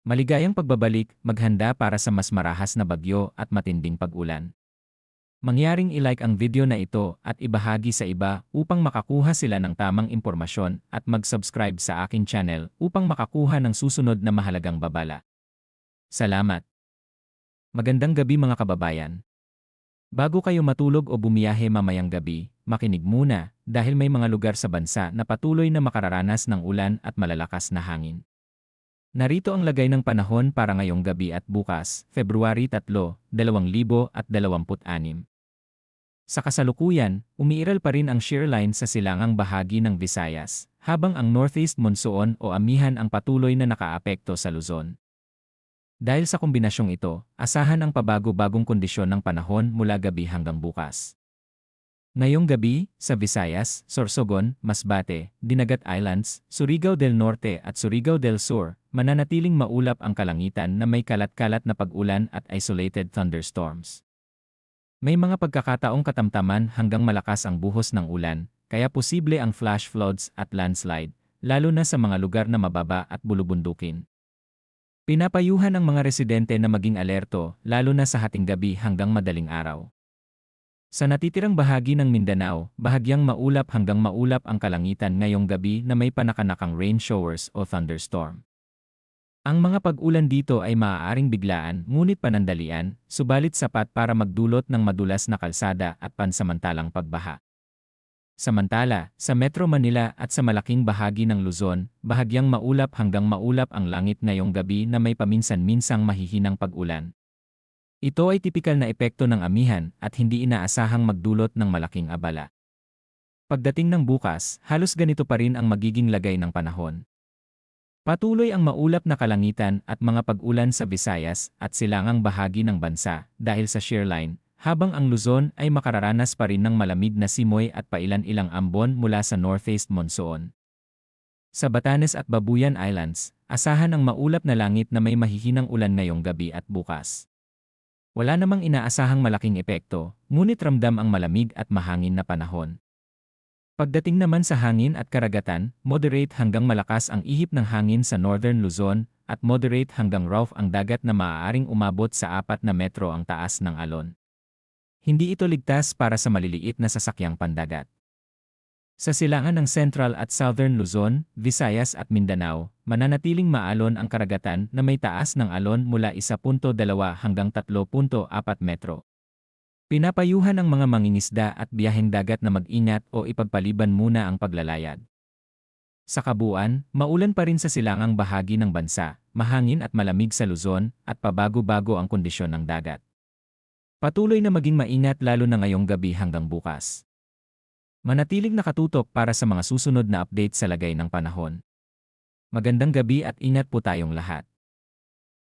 Maligayang pagbabalik, maghanda para sa mas marahas na bagyo at matinding pag-ulan. Mangyaring i-like ang video na ito at ibahagi sa iba upang makakuha sila ng tamang impormasyon at mag-subscribe sa aking channel upang makakuha ng susunod na mahalagang babala. Salamat! Magandang gabi mga kababayan. Bago kayo matulog o bumiyahe mamayang gabi, makinig muna dahil may mga lugar sa bansa na patuloy na makararanas ng ulan at malalakas na hangin. Narito ang lagay ng panahon para ngayong gabi at bukas, February 3, 2026. Sa kasalukuyan, umiiral pa rin ang shear line sa silangang bahagi ng Visayas, habang ang northeast monsoon o amihan ang patuloy na nakaapekto sa Luzon. Dahil sa kombinasyong ito, asahan ang pabago-bagong kondisyon ng panahon mula gabi hanggang bukas. Ngayong gabi, sa Visayas, Sorsogon, Masbate, Dinagat Islands, Surigao del Norte at Surigao del Sur, mananatiling maulap ang kalangitan na may kalat-kalat na pag-ulan at isolated thunderstorms. May mga pagkakataong katamtaman hanggang malakas ang buhos ng ulan, kaya posible ang flash floods at landslide, lalo na sa mga lugar na mababa at bulubundukin. Pinapayuhan ang mga residente na maging alerto, lalo na sa hating gabi hanggang madaling araw. Sa natitirang bahagi ng Mindanao, bahagyang maulap hanggang maulap ang kalangitan ngayong gabi na may panakanakang rain showers o thunderstorm. Ang mga pag-ulan dito ay maaaring biglaan ngunit panandalian, subalit sapat para magdulot ng madulas na kalsada at pansamantalang pagbaha. Samantala, sa Metro Manila at sa malaking bahagi ng Luzon, bahagyang maulap hanggang maulap ang langit ngayong gabi na may paminsan-minsang mahihinang pag-ulan. Ito ay tipikal na epekto ng amihan at hindi inaasahang magdulot ng malaking abala. Pagdating ng bukas, halos ganito pa rin ang magiging lagay ng panahon. Patuloy ang maulap na kalangitan at mga pag-ulan sa Visayas at silangang bahagi ng bansa dahil sa shear line, habang ang Luzon ay makararanas pa rin ng malamig na simoy at pailan-ilang ambon mula sa northeast monsoon. Sa Batanes at Babuyan Islands, asahan ang maulap na langit na may mahihinang ulan ngayong gabi at bukas. Wala namang inaasahang malaking epekto, ngunit ramdam ang malamig at mahangin na panahon. Pagdating naman sa hangin at karagatan, moderate hanggang malakas ang ihip ng hangin sa northern Luzon at moderate hanggang rough ang dagat na maaaring umabot sa 4 na metro ang taas ng alon. Hindi ito ligtas para sa maliliit na sasakyang pandagat. Sa silangan ng Central at Southern Luzon, Visayas at Mindanao, mananatiling maalon ang karagatan na may taas ng alon mula 1.2 hanggang 3.4 metro. Pinapayuhan ang mga mangingisda at biyaheng dagat na mag-ingat o ipagpaliban muna ang paglalayag. Sa kabuuan, maulan pa rin sa silangang bahagi ng bansa, mahangin at malamig sa Luzon, at pabago-bago ang kondisyon ng dagat. Patuloy na maging maingat lalo na ngayong gabi hanggang bukas. Manatiling nakatutok para sa mga susunod na update sa lagay ng panahon. Magandang gabi at ingat po tayong lahat.